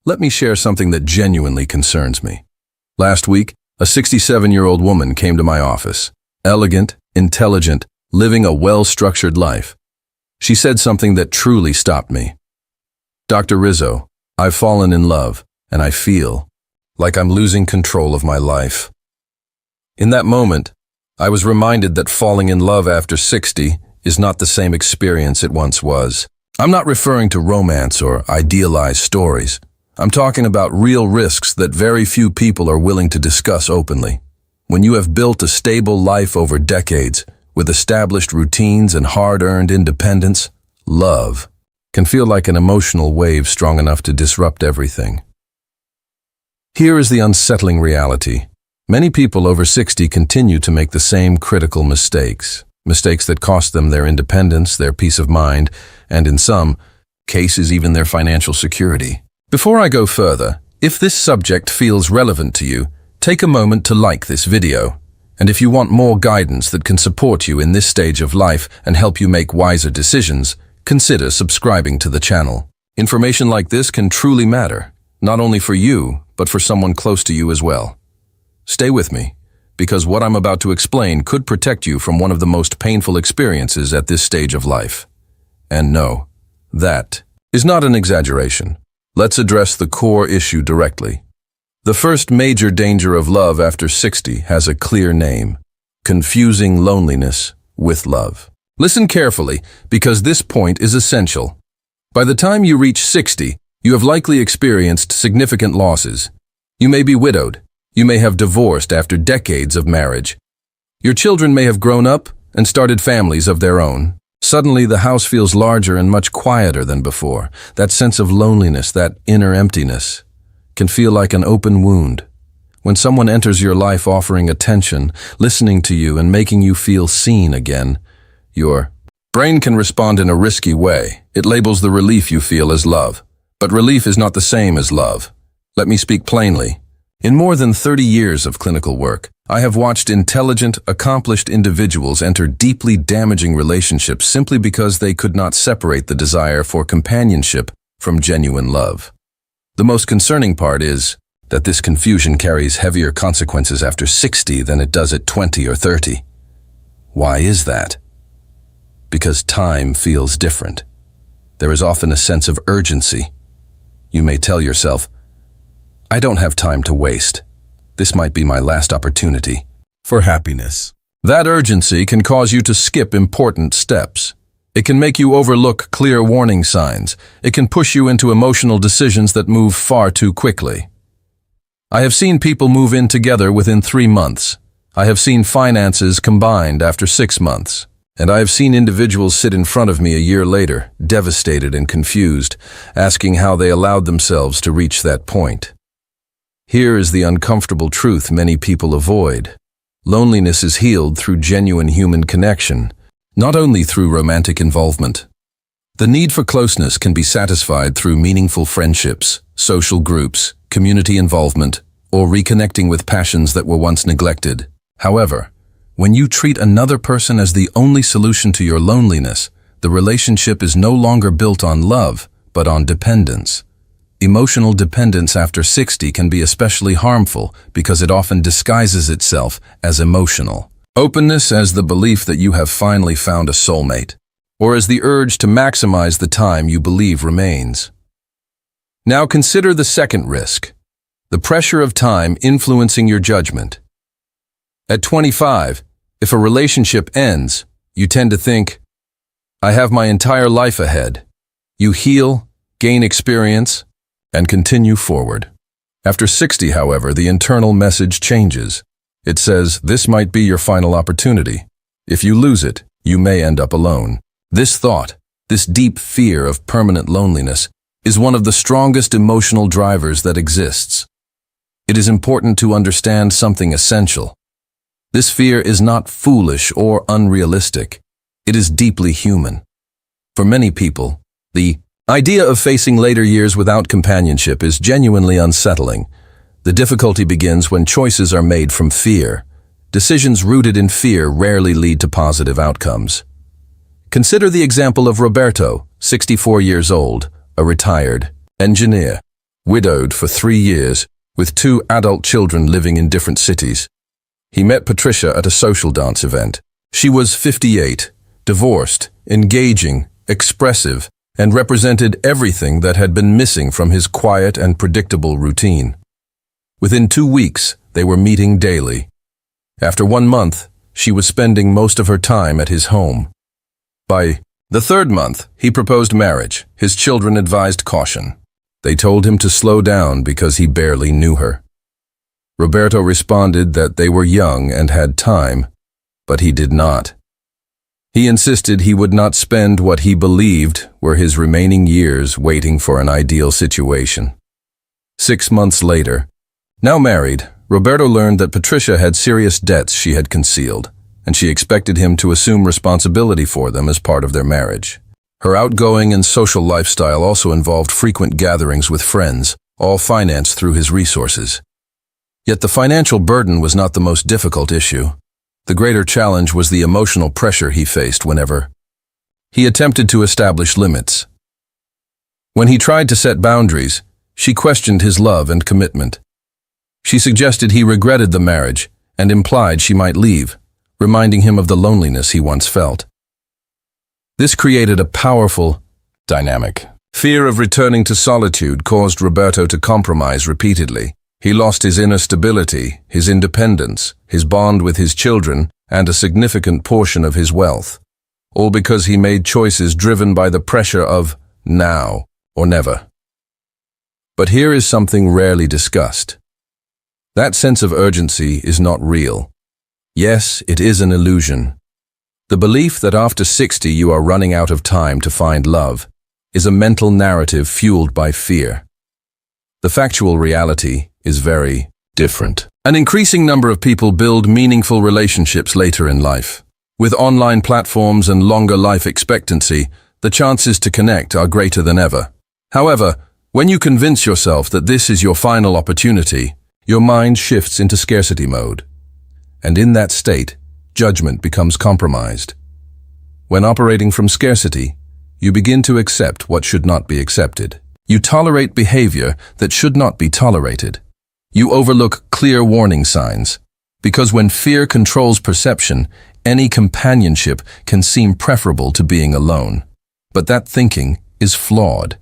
let me share something that genuinely concerns me. Last week, a 67-year-old woman came to my office. Elegant, intelligent, living a well-structured life. She said something that truly stopped me. "Dr. Rizzo, I've fallen in love, and I feel like I'm losing control of my life." In that moment, I was reminded that falling in love after 60 is not the same experience it once was. I'm not referring to romance or idealized stories. I'm talking about real risks that very few people are willing to discuss openly. When you have built a stable life over decades, with established routines and hard-earned independence, love can feel like an emotional wave strong enough to disrupt everything. Here is the unsettling reality. Many people over 60 continue to make the same critical mistakes that cost them their independence, their peace of mind, and in some cases even their financial security. Before I go further, if this subject feels relevant to you, take a moment to like this video. And if you want more guidance that can support you in this stage of life and help you make wiser decisions, consider subscribing to the channel. Information like this can truly matter, not only for you, but for someone close to you as well. Stay with me, because what I'm about to explain could protect you from one of the most painful experiences at this stage of life. And no, that is not an exaggeration. Let's address the core issue directly. The first major danger of love after 60 has a clear name: confusing loneliness with love. Listen carefully, because this point is essential. By the time you reach 60, you have likely experienced significant losses. You may be widowed. You may have divorced after decades of marriage. Your children may have grown up and started families of their own. Suddenly, the house feels larger and much quieter than before. That sense of loneliness, that inner emptiness, can feel like an open wound. When someone enters your life offering attention, listening to you, and making you feel seen again, your brain can respond in a risky way. It labels the relief you feel as love. But relief is not the same as love. Let me speak plainly. In more than 30 years of clinical work, I have watched intelligent, accomplished individuals enter deeply damaging relationships simply because they could not separate the desire for companionship from genuine love. The most concerning part is that this confusion carries heavier consequences after 60 than it does at 20 or 30. Why is that? Because time feels different. There is often a sense of urgency. You may tell yourself, "I don't have time to waste. This might be my last opportunity for happiness." That urgency can cause you to skip important steps. It can make you overlook clear warning signs. It can push you into emotional decisions that move far too quickly. I have seen people move in together within 3 months. I have seen finances combined after 6 months. And I have seen individuals sit in front of me a year later, devastated and confused, asking how they allowed themselves to reach that point. Here is the uncomfortable truth many people avoid. Loneliness is healed through genuine human connection, not only through romantic involvement. The need for closeness can be satisfied through meaningful friendships, social groups, community involvement, or reconnecting with passions that were once neglected. However, when you treat another person as the only solution to your loneliness, the relationship is no longer built on love, but on dependence. Emotional dependence after 60 can be especially harmful because it often disguises itself as emotional. Openness as the belief that you have finally found a soulmate, or as the urge to maximize the time you believe remains. Now consider the second risk, the pressure of time influencing your judgment. At 25, if a relationship ends, you tend to think, "I have my entire life ahead." You heal, gain experience, and continue forward. After 60, however, the internal message changes. It says, this might be your final opportunity. If you lose it, you may end up alone. This thought, this deep fear of permanent loneliness, is one of the strongest emotional drivers that exists. It is important to understand something essential. This fear is not foolish or unrealistic. It is deeply human. For many people, the idea of facing later years without companionship is genuinely unsettling. The difficulty begins when choices are made from fear. Decisions rooted in fear rarely lead to positive outcomes. Consider the example of Roberto, 64 years old, a retired engineer. widowed for 3 years, with 2 adult children living in different cities. He met Patricia at a social dance event. She was 58, divorced, engaging, expressive, and represented everything that had been missing from his quiet and predictable routine. Within 2 weeks, they were meeting daily. After 1 month, she was spending most of her time at his home. By the 3rd month, he proposed marriage. His children advised caution. They told him to slow down because he barely knew her. Roberto responded that they were young and had time, but he did not. He insisted he would not spend what he believed were his remaining years waiting for an ideal situation. 6 months later, now married, Roberto learned that Patricia had serious debts she had concealed, and she expected him to assume responsibility for them as part of their marriage. Her outgoing and social lifestyle also involved frequent gatherings with friends, all financed through his resources. Yet the financial burden was not the most difficult issue. The greater challenge was the emotional pressure he faced whenever he attempted to establish limits. When he tried to set boundaries, she questioned his love and commitment. She suggested he regretted the marriage and implied she might leave, reminding him of the loneliness he once felt. This created a powerful dynamic. Fear of returning to solitude caused Roberto to compromise repeatedly. He lost his inner stability, his independence, his bond with his children, and a significant portion of his wealth, all because he made choices driven by the pressure of now or never. But here is something rarely discussed. That sense of urgency is not real. Yes, it is an illusion. The belief that after 60 you are running out of time to find love is a mental narrative fueled by fear. The factual reality is very different. An increasing number of people build meaningful relationships later in life. With online platforms and longer life expectancy, the chances to connect are greater than ever. However, when you convince yourself that this is your final opportunity, your mind shifts into scarcity mode. And in that state, judgment becomes compromised. When operating from scarcity, you begin to accept what should not be accepted. You tolerate behavior that should not be tolerated. You overlook clear warning signs, because when fear controls perception, any companionship can seem preferable to being alone. But that thinking is flawed.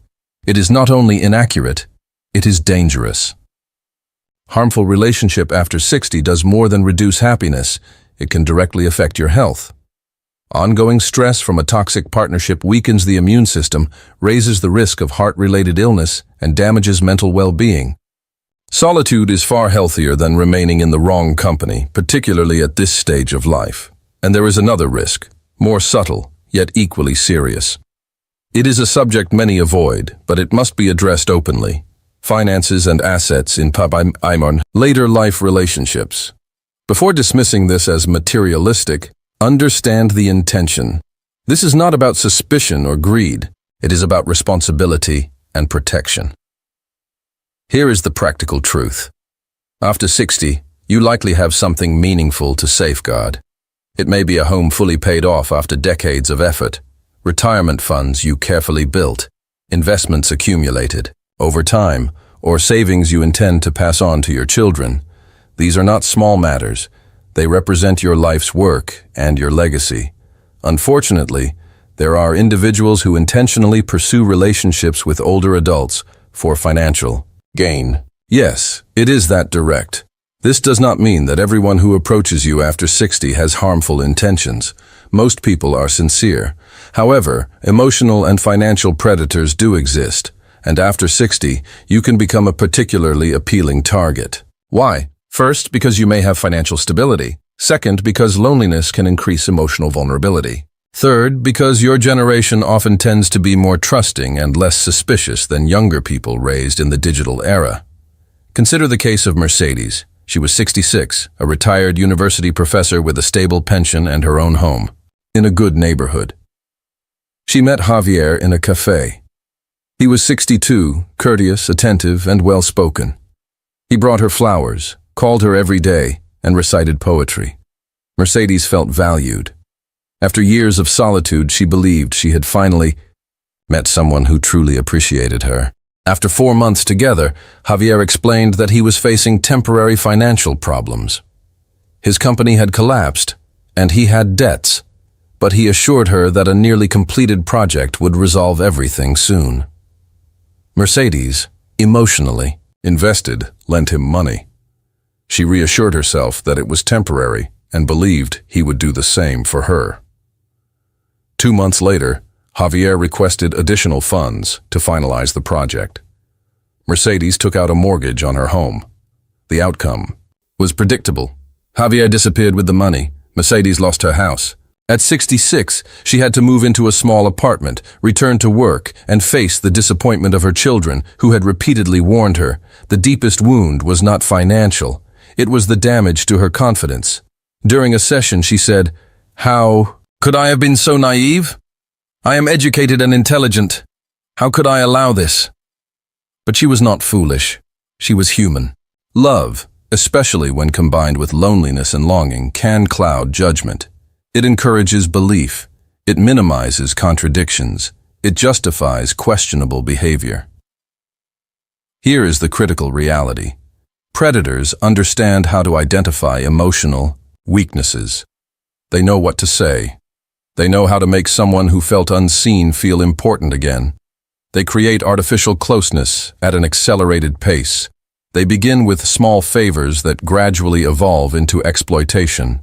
It is not only inaccurate, it is dangerous. Harmful relationship after 60 does more than reduce happiness. It can directly affect your health. Ongoing stress from a toxic partnership weakens the immune system, raises the risk of heart-related illness, and damages mental well-being. Solitude is far healthier than remaining in the wrong company, particularly at this stage of life. And there is another risk, more subtle, yet equally serious. It is a subject many avoid, but it must be addressed openly. Finances and assets in later life relationships. Before dismissing this as materialistic, understand the intention. This is not about suspicion or greed. It is about responsibility and protection. Here is the practical truth. After 60, you likely have something meaningful to safeguard. It may be a home fully paid off after decades of effort, retirement funds you carefully built, investments accumulated over time, or savings you intend to pass on to your children. These are not small matters. They represent your life's work and your legacy. Unfortunately, there are individuals who intentionally pursue relationships with older adults for financial gain. Yes, it is that direct. This does not mean that everyone who approaches you after 60 has harmful intentions. Most people are sincere. However, emotional and financial predators do exist, and after 60, you can become a particularly appealing target. Why? First, because you may have financial stability. Second, because loneliness can increase emotional vulnerability. Third, because your generation often tends to be more trusting and less suspicious than younger people raised in the digital era. Consider the case of Mercedes. She was 66, a retired university professor with a stable pension and her own home, in a good neighborhood. She met Javier in a cafe. He was 62, courteous, attentive, and well-spoken. He brought her flowers, called her every day, and recited poetry. Mercedes felt valued. After years of solitude, she believed she had finally met someone who truly appreciated her. After 4 months together, Javier explained that he was facing temporary financial problems. His company had collapsed, and he had debts, but he assured her that a nearly completed project would resolve everything soon. Mercedes, emotionally invested, lent him money. She reassured herself that it was temporary and believed he would do the same for her. 2 months later, Javier requested additional funds to finalize the project. Mercedes took out a mortgage on her home. The outcome was predictable. Javier disappeared with the money. Mercedes lost her house. At 66, she had to move into a small apartment, return to work, and face the disappointment of her children, who had repeatedly warned her. The deepest wound was not financial. It was the damage to her confidence. During a session, she said, "How could I have been so naive? I am educated and intelligent. How could I allow this?" But she was not foolish. She was human. Love, especially when combined with loneliness and longing, can cloud judgment. It encourages belief. It minimizes contradictions. It justifies questionable behavior. Here is the critical reality. Predators understand how to identify emotional weaknesses. They know what to say. They know how to make someone who felt unseen feel important again. They create artificial closeness at an accelerated pace. They begin with small favors that gradually evolve into exploitation.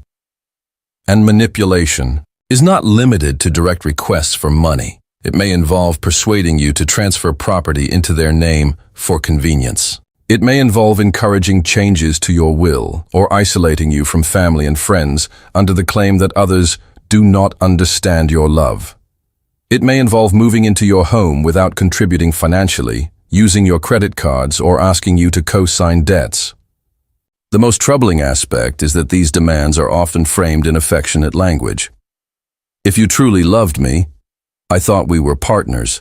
And manipulation is not limited to direct requests for money. It may involve persuading you to transfer property into their name for convenience. It may involve encouraging changes to your will or isolating you from family and friends under the claim that others do not understand your love. It may involve moving into your home without contributing financially, using your credit cards, or asking you to co-sign debts. The most troubling aspect is that these demands are often framed in affectionate language. "If you truly loved me, I thought we were partners.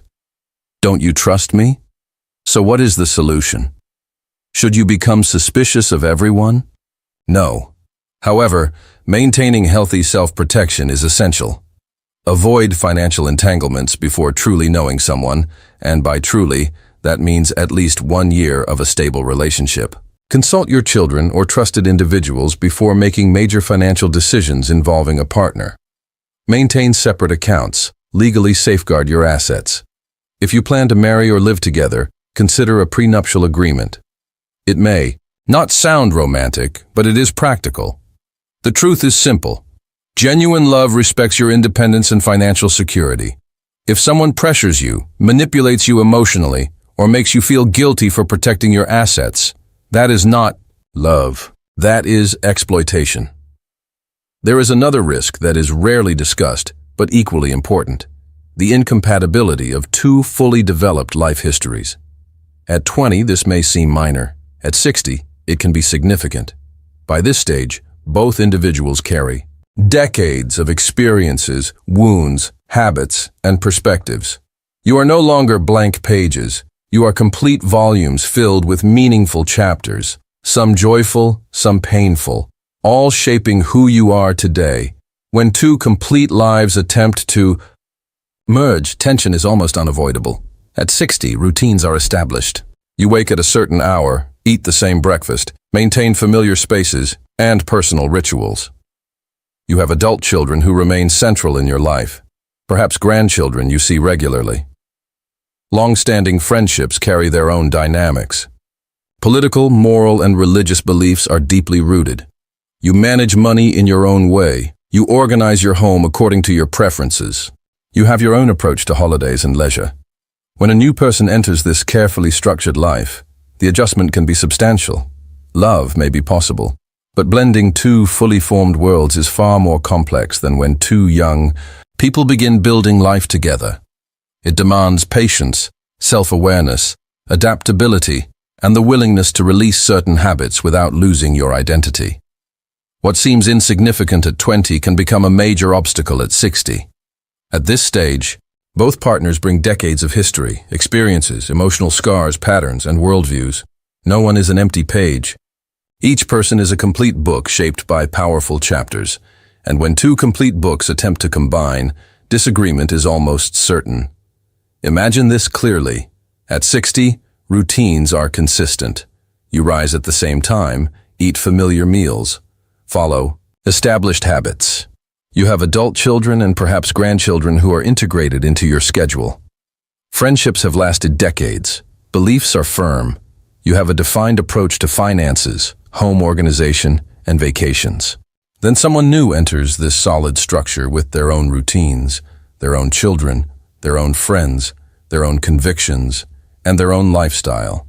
Don't you trust me? So what is the solution? Should you become suspicious of everyone? No. However, maintaining healthy self-protection is essential. Avoid financial entanglements before truly knowing someone, and by truly, that means at least 1 year of a stable relationship. Consult your children or trusted individuals before making major financial decisions involving a partner. Maintain separate accounts. Legally safeguard your assets. If you plan to marry or live together, consider a prenuptial agreement. It may not sound romantic, but it is practical. The truth is simple. Genuine love respects your independence and financial security. If someone pressures you, manipulates you emotionally, or makes you feel guilty for protecting your assets, that is not love. That is exploitation. There is another risk that is rarely discussed, but equally important: the incompatibility of two fully developed life histories. At 20, this may seem minor. At 60, it can be significant. By this stage, both individuals carry decades of experiences, wounds, habits, and perspectives. You are no longer blank pages. You are complete volumes filled with meaningful chapters, some joyful, some painful, all shaping who you are today. When two complete lives attempt to merge, tension is almost unavoidable. At 60, routines are established. You wake at a certain hour, eat the same breakfast, maintain familiar spaces, and personal rituals. You have adult children who remain central in your life, perhaps grandchildren you see regularly. Long-standing friendships carry their own dynamics. Political, moral, and religious beliefs are deeply rooted. You manage money in your own way. You organize your home according to your preferences. You have your own approach to holidays and leisure. When a new person enters this carefully structured life, the adjustment can be substantial. Love may be possible, but blending two fully formed worlds is far more complex than when two young people begin building life together. It demands patience, self-awareness, adaptability, and the willingness to release certain habits without losing your identity. What seems insignificant at 20 can become a major obstacle at 60. At this stage, both partners bring decades of history, experiences, emotional scars, patterns, and worldviews. No one is an empty page. Each person is a complete book shaped by powerful chapters, and when two complete books attempt to combine, disagreement is almost certain. Imagine this clearly. At 60, Routines are consistent. You rise at the same time, eat familiar meals, follow established habits. You have adult children and perhaps grandchildren who are integrated into your schedule. Friendships have lasted decades. Beliefs are firm. You have a defined approach to finances, home organization, and vacations. Then someone new enters this solid structure with their own routines, their own children, their own friends, their own convictions, and their own lifestyle.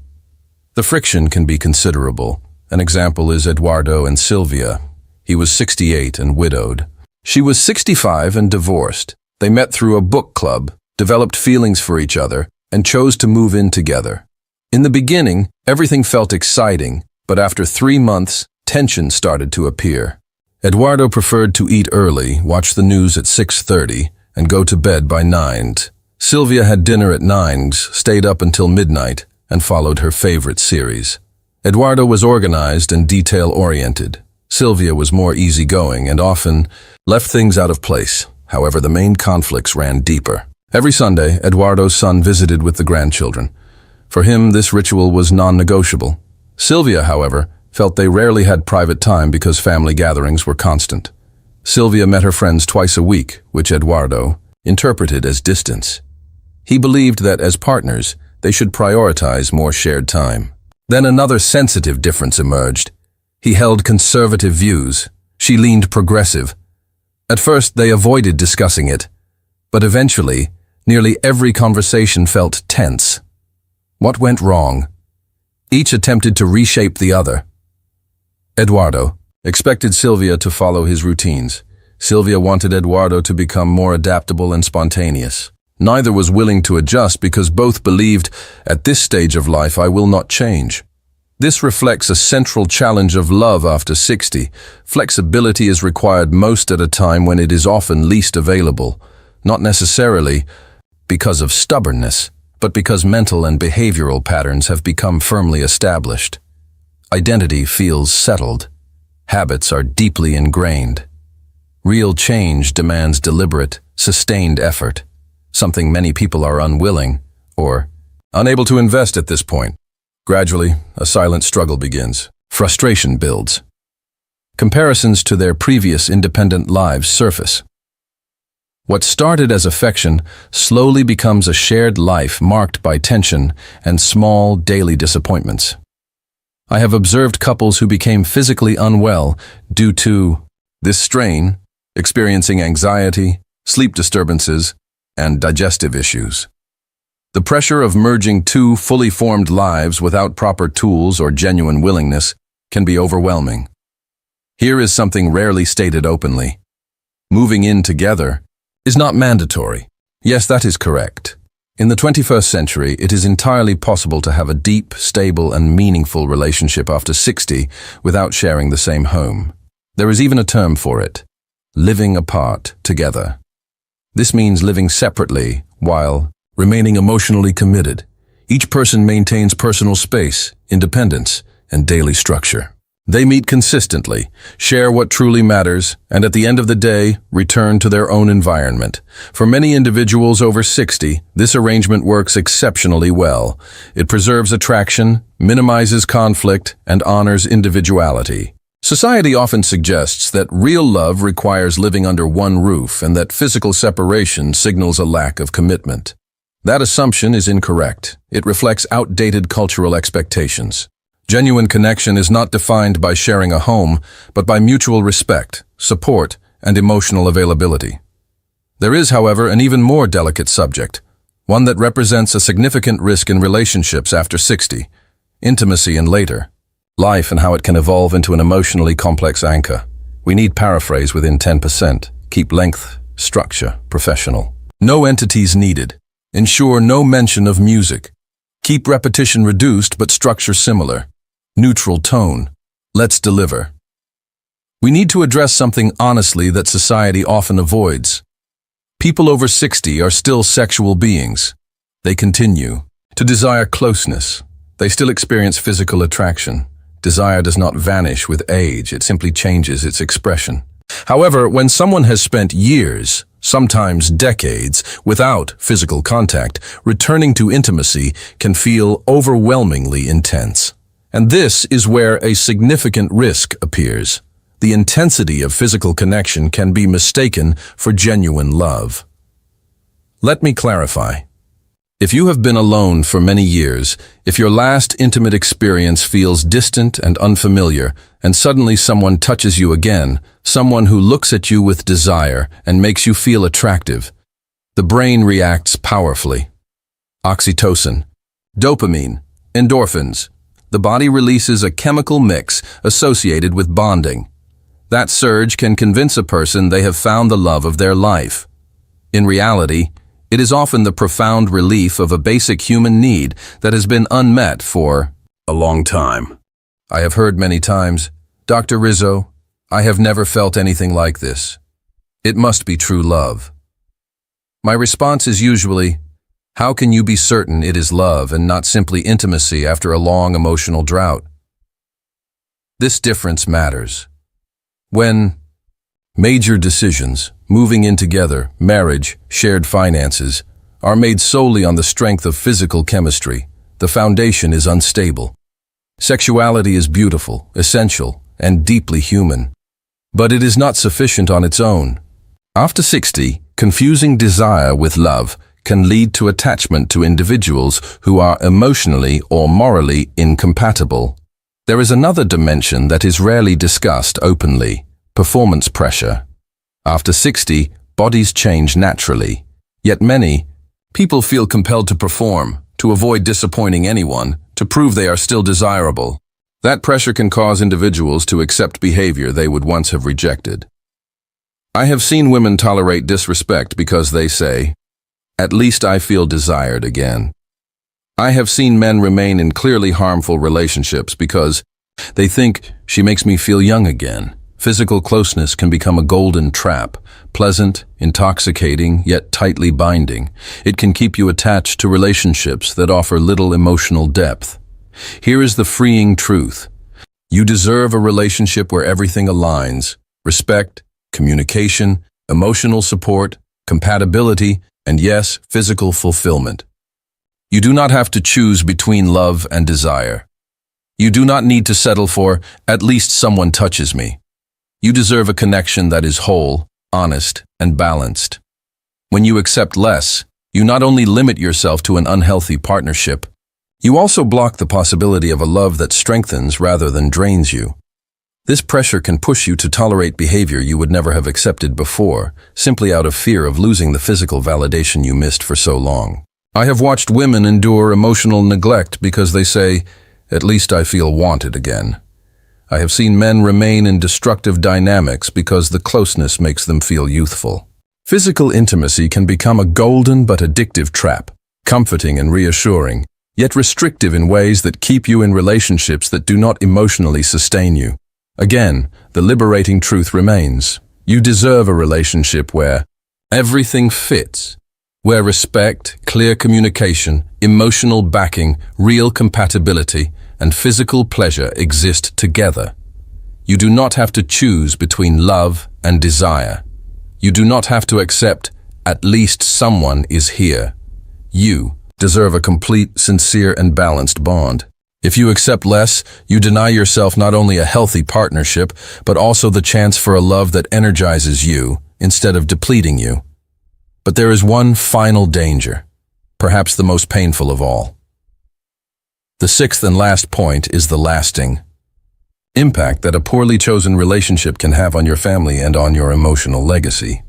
The friction can be considerable. An example is Eduardo and Sylvia. He was 68 and widowed. She was 65 and divorced. They met through a book club, developed feelings for each other, and chose to move in together. In the beginning, everything felt exciting, but after 3 months, tension started to appear. Eduardo preferred to eat early, watch the news at 6:30, and go to bed by 9. Sylvia had dinner at 9, stayed up until midnight, and followed her favorite series. Eduardo was organized and detail-oriented. Sylvia was more easygoing and often left things out of place. However, the main conflicts ran deeper. Every Sunday, Eduardo's son visited with the grandchildren. For him, this ritual was non-negotiable. Sylvia, however, felt they rarely had private time because family gatherings were constant. Sylvia met her friends twice a week, which Eduardo interpreted as distance. He believed that as partners, they should prioritize more shared time. Then another sensitive difference emerged. He held conservative views. She leaned progressive. At first, they avoided discussing it, but eventually, nearly every conversation felt tense. What went wrong? Each attempted to reshape the other. Eduardo expected Sylvia to follow his routines. Sylvia wanted Eduardo to become more adaptable and spontaneous. Neither was willing to adjust because both believed, at this stage of life, I will not change. This reflects a central challenge of love after 60. Flexibility is required most at a time when it is often least available, not necessarily because of stubbornness, but because mental and behavioral patterns have become firmly established. Identity feels settled. Habits are deeply ingrained. Real change demands deliberate, sustained effort, something many people are unwilling or unable to invest at this point. Gradually, a silent struggle begins. Frustration builds. Comparisons to their previous independent lives surface. What started as affection slowly becomes a shared life marked by tension and small daily disappointments. I have observed couples who became physically unwell due to this strain, experiencing anxiety, sleep disturbances, and digestive issues. The pressure of merging two fully formed lives without proper tools or genuine willingness can be overwhelming. Here is something rarely stated openly. Moving in together is not mandatory. Yes, that is correct. In the 21st century, it is entirely possible to have a deep, stable, and meaningful relationship after 60 without sharing the same home. There is even a term for it: living apart together. This means living separately while remaining emotionally committed. Each person maintains personal space, independence, and daily structure. They meet consistently, share what truly matters, and at the end of the day, return to their own environment. For many individuals over 60, this arrangement works exceptionally well. It preserves attraction, minimizes conflict, and honors individuality. Society often suggests that real love requires living under one roof and that physical separation signals a lack of commitment. That assumption is incorrect. It reflects outdated cultural expectations. Genuine connection is not defined by sharing a home, but by mutual respect, support, and emotional availability. There is, however, an even more delicate subject, one that represents a significant risk in relationships after 60, intimacy and later, life and how it can evolve into an emotionally complex anchor. We need paraphrase within 10%. Keep length, structure, professional. No entities needed. Ensure no mention of music. Keep repetition reduced but structure similar. Neutral tone. Let's deliver. We need to address something honestly that society often avoids. People over 60 are still sexual beings. They continue to desire closeness. They still experience physical attraction. Desire does not vanish with age, it simply changes its expression. However, when someone has spent years, sometimes decades, without physical contact, returning to intimacy can feel overwhelmingly intense. And this is where a significant risk appears. The intensity of physical connection can be mistaken for genuine love. Let me clarify. If you have been alone for many years, if your last intimate experience feels distant and unfamiliar, and suddenly someone touches you again, someone who looks at you with desire and makes you feel attractive, the brain reacts powerfully. Oxytocin, dopamine, endorphins. The body releases a chemical mix associated with bonding. That surge can convince a person they have found the love of their life. In reality, it is often the profound relief of a basic human need that has been unmet for a long time. I have heard many times, "Dr. Rizzo, I have never felt anything like this. It must be true love." My response is usually, how can you be certain it is love and not simply intimacy after a long emotional drought? This difference matters. When major decisions, moving in together, marriage, shared finances, are made solely on the strength of physical chemistry, the foundation is unstable. Sexuality is beautiful, essential, and deeply human. But it is not sufficient on its own. After 60, confusing desire with love can lead to attachment to individuals who are emotionally or morally incompatible. There is another dimension that is rarely discussed openly: performance pressure. After 60, bodies change naturally. Yet many people feel compelled to perform, to avoid disappointing anyone, to prove they are still desirable. That pressure can cause individuals to accept behavior they would once have rejected. I have seen women tolerate disrespect because they say, "At least I feel desired again." I have seen men remain in clearly harmful relationships because they think, "She makes me feel young again." Physical closeness can become a golden trap, pleasant, intoxicating, yet tightly binding. It can keep you attached to relationships that offer little emotional depth. Here is the freeing truth. You deserve a relationship where everything aligns: respect, communication, emotional support, compatibility, and yes, physical fulfillment. You do not have to choose between love and desire. You do not need to settle for, "At least someone touches me." You deserve a connection that is whole, honest, and balanced. When you accept less, you not only limit yourself to an unhealthy partnership, you also block the possibility of a love that strengthens rather than drains you. This pressure can push you to tolerate behavior you would never have accepted before, simply out of fear of losing the physical validation you missed for so long. I have watched women endure emotional neglect because they say, "At least I feel wanted again." I have seen men remain in destructive dynamics because the closeness makes them feel youthful. Physical intimacy can become a golden but addictive trap, comforting and reassuring, yet restrictive in ways that keep you in relationships that do not emotionally sustain you. Again, the liberating truth remains. You deserve a relationship where everything fits, where respect, clear communication, emotional backing, real compatibility, and physical pleasure exist together. You do not have to choose between love and desire. You do not have to accept, "At least someone is here." You deserve a complete, sincere, and balanced bond. If you accept less, you deny yourself not only a healthy partnership, but also the chance for a love that energizes you instead of depleting you. But there is one final danger, perhaps the most painful of all. The sixth and last point is the lasting impact that a poorly chosen relationship can have on your family and on your emotional legacy.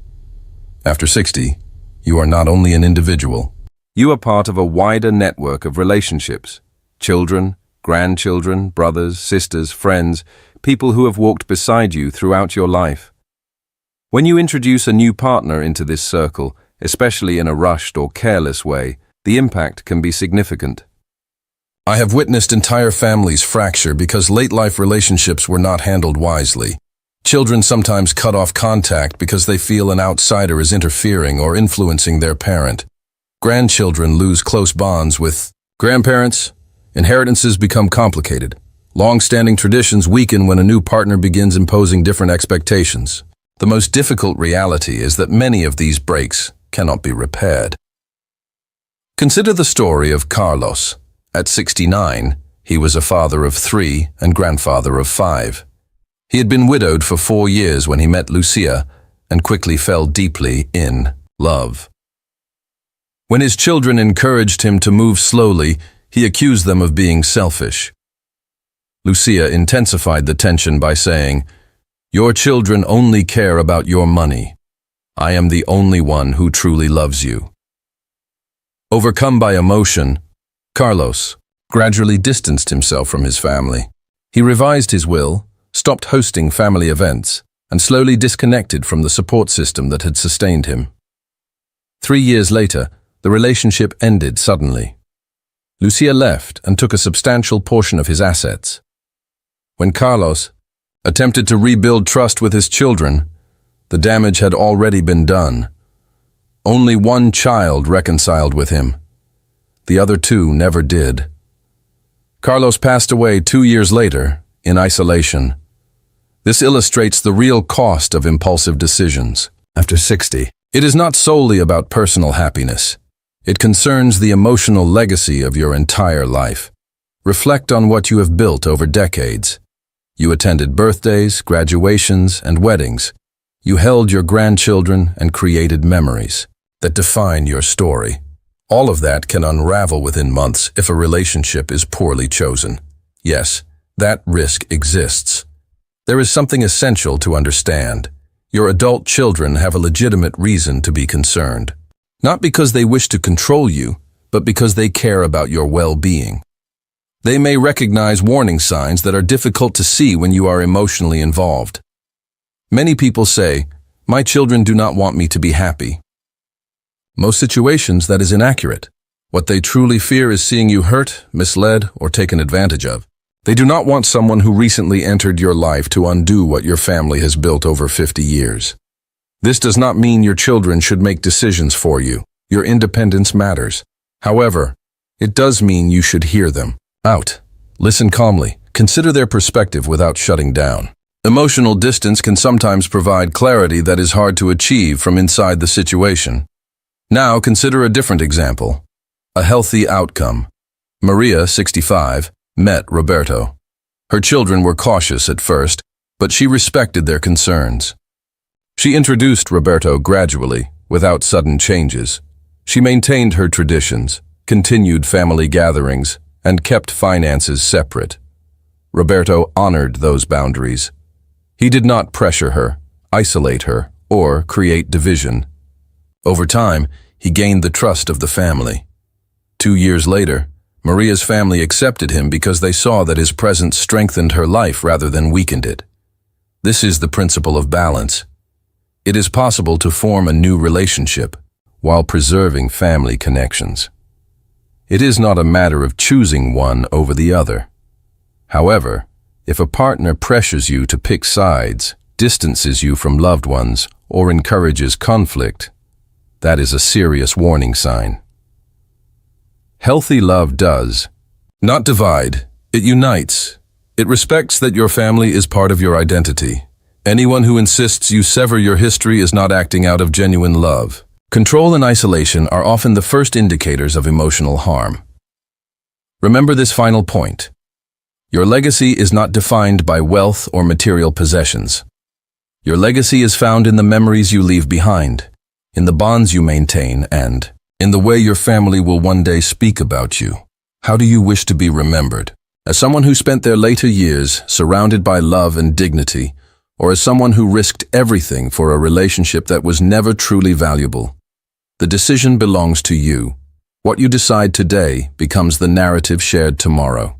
After 60, you are not only an individual. You are part of a wider network of relationships: children, grandchildren, brothers, sisters, friends, people who have walked beside you throughout your life. When you introduce a new partner into this circle, especially in a rushed or careless way, the impact can be significant. I have witnessed entire families fracture because late-life relationships were not handled wisely. Children sometimes cut off contact because they feel an outsider is interfering or influencing their parent. Grandchildren lose close bonds with grandparents. Inheritances become complicated. Long-standing traditions weaken when a new partner begins imposing different expectations. The most difficult reality is that many of these breaks cannot be repaired. Consider the story of Carlos. At 69, he was a father of 3 and grandfather of 5. He had been widowed for 4 years when he met Lucia and quickly fell deeply in love. When his children encouraged him to move slowly, he accused them of being selfish. Lucia intensified the tension by saying, "Your children only care about your money. I am the only one who truly loves you." Overcome by emotion, Carlos gradually distanced himself from his family. He revised his will, stopped hosting family events, and slowly disconnected from the support system that had sustained him. 3 years later, the relationship ended suddenly. Lucia left and took a substantial portion of his assets. When Carlos attempted to rebuild trust with his children, the damage had already been done. Only one child reconciled with him. The other 2 never did. Carlos passed away 2 years later, in isolation. This illustrates the real cost of impulsive decisions. After 60, it is not solely about personal happiness. It concerns the emotional legacy of your entire life. Reflect on what you have built over decades. You attended birthdays, graduations, and weddings. You held your grandchildren and created memories that define your story. All of that can unravel within months if a relationship is poorly chosen. Yes, that risk exists. There is something essential to understand. Your adult children have a legitimate reason to be concerned. Not because they wish to control you, but because they care about your well-being. They may recognize warning signs that are difficult to see when you are emotionally involved. Many people say, "My children do not want me to be happy." Most situations, that is inaccurate. What they truly fear is seeing you hurt, misled, or taken advantage of. They do not want someone who recently entered your life to undo what your family has built over 50 years. This does not mean your children should make decisions for you. Your independence matters. However, it does mean you should hear them out. Listen calmly. Consider their perspective without shutting down. Emotional distance can sometimes provide clarity that is hard to achieve from inside the situation. Now consider a different example. A healthy outcome. Maria, 65, met Roberto. Her children were cautious at first, but she respected their concerns. She introduced Roberto gradually, without sudden changes. She maintained her traditions, continued family gatherings, and kept finances separate. Roberto honored those boundaries. He did not pressure her, isolate her, or create division. Over time, he gained the trust of the family. 2 years later, Maria's family accepted him because they saw that his presence strengthened her life rather than weakened it. This is the principle of balance. It is possible to form a new relationship while preserving family connections. It is not a matter of choosing one over the other. However, if a partner pressures you to pick sides, distances you from loved ones, or encourages conflict, that is a serious warning sign. Healthy love does not divide, it unites. It respects that your family is part of your identity. Anyone who insists you sever your history is not acting out of genuine love. Control and isolation are often the first indicators of emotional harm. Remember this final point. Your legacy is not defined by wealth or material possessions. Your legacy is found in the memories you leave behind, in the bonds you maintain, and in the way your family will one day speak about you. How do you wish to be remembered? As someone who spent their later years surrounded by love and dignity, or as someone who risked everything for a relationship that was never truly valuable? The decision belongs to you. What you decide today becomes the narrative shared tomorrow.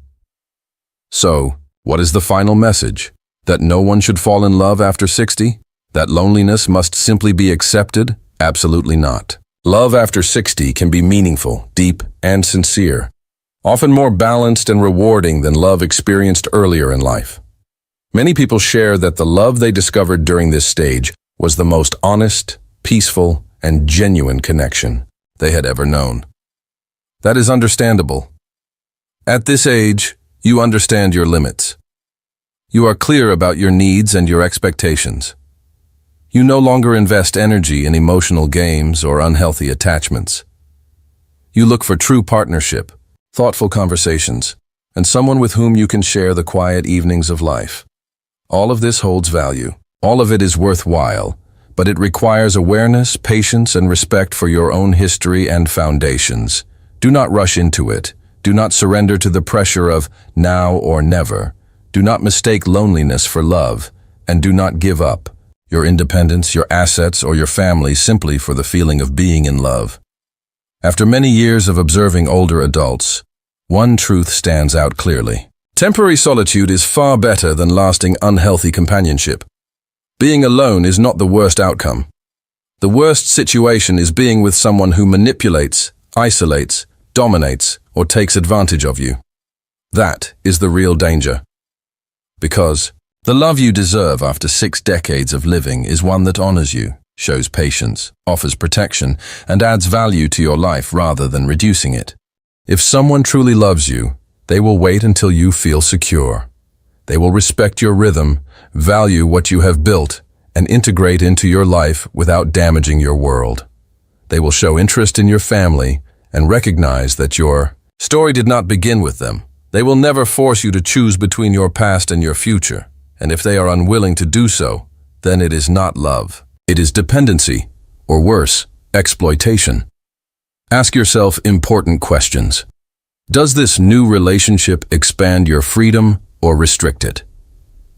So, what is the final message? That no one should fall in love after 60? That loneliness must simply be accepted? Absolutely not. Love after 60 can be meaningful, deep, and sincere, often more balanced and rewarding than love experienced earlier in life. Many people share that the love they discovered during this stage was the most honest, peaceful, and genuine connection they had ever known. That is understandable. At this age, you understand your limits. You are clear about your needs and your expectations. You no longer invest energy in emotional games or unhealthy attachments. You look for true partnership, thoughtful conversations, and someone with whom you can share the quiet evenings of life. All of this holds value. All of it is worthwhile, but it requires awareness, patience, and respect for your own history and foundations. Do not rush into it. Do not surrender to the pressure of now or never. Do not mistake loneliness for love, and do not give up your independence, your assets, or your family simply for the feeling of being in love. After many years of observing older adults, one truth stands out clearly. Temporary solitude is far better than lasting unhealthy companionship. Being alone is not the worst outcome. The worst situation is being with someone who manipulates, isolates, dominates, or takes advantage of you. That is the real danger. Because the love you deserve after 6 decades of living is one that honors you, shows patience, offers protection, and adds value to your life rather than reducing it. If someone truly loves you, they will wait until you feel secure. They will respect your rhythm, value what you have built, and integrate into your life without damaging your world. They will show interest in your family and recognize that your story did not begin with them. They will never force you to choose between your past and your future. And if they are unwilling to do so, then it is not love. It is dependency, or worse, exploitation. Ask yourself important questions. Does this new relationship expand your freedom or restrict it?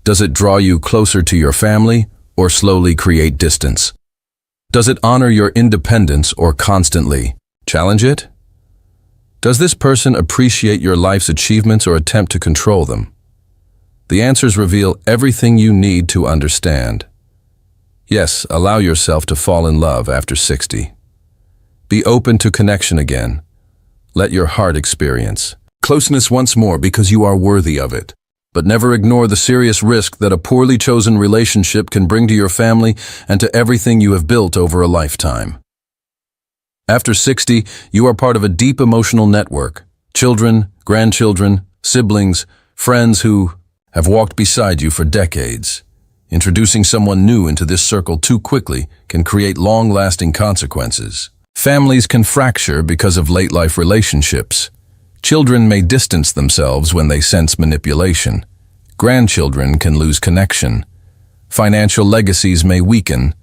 Does it draw you closer to your family or slowly create distance? Does it honor your independence or constantly challenge it? Does this person appreciate your life's achievements or attempt to control them? The answers reveal everything you need to understand. Yes, allow yourself to fall in love after 60. Be open to connection again. Let your heart experience closeness once more because you are worthy of it. But never ignore the serious risk that a poorly chosen relationship can bring to your family and to everything you have built over a lifetime. After 60, you are part of a deep emotional network. Children, grandchildren, siblings, friends who have walked beside you for decades. Introducing someone new into this circle too quickly can create long-lasting consequences. Families can fracture because of late-life relationships. Children may distance themselves when they sense manipulation. Grandchildren can lose connection. Financial legacies may weaken.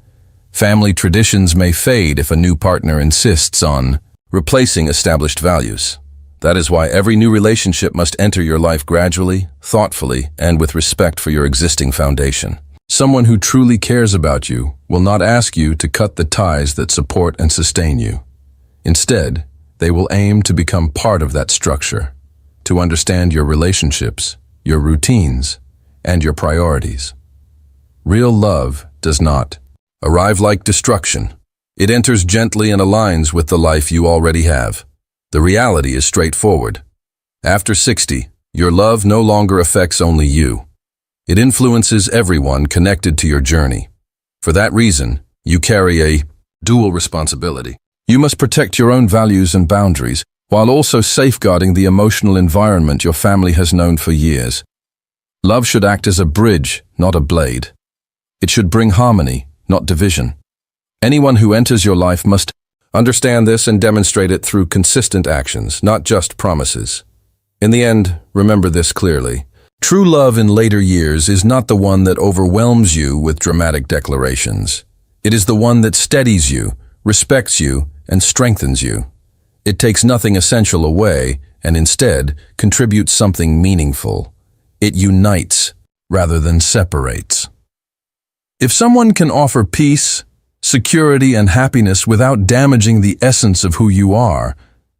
Family traditions may fade if a new partner insists on replacing established values. That is why every new relationship must enter your life gradually, thoughtfully, and with respect for your existing foundation. Someone who truly cares about you will not ask you to cut the ties that support and sustain you. Instead, they will aim to become part of that structure, to understand your relationships, your routines, and your priorities. Real love does not arrive like destruction. It enters gently and aligns with the life you already have. The reality is straightforward. After 60, your love no longer affects only you. It influences everyone connected to your journey. For that reason, you carry a dual responsibility. You must protect your own values and boundaries, while also safeguarding the emotional environment your family has known for years. Love should act as a bridge, not a blade. It should bring harmony, not division. Anyone who enters your life must understand this and demonstrate it through consistent actions, not just promises. In the end, remember this clearly. True love in later years is not the one that overwhelms you with dramatic declarations. It is the one that steadies you, respects you, and strengthens you. It takes nothing essential away and instead contributes something meaningful. It unites rather than separates. If someone can offer peace, security, and happiness without damaging the essence of who you are,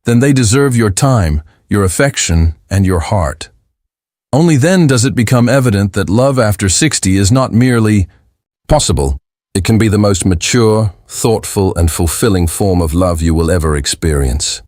then they deserve your time, your affection, and your heart. Only then does it become evident that love after 60 is not merely possible. It can be the most mature, thoughtful, and fulfilling form of love you will ever experience.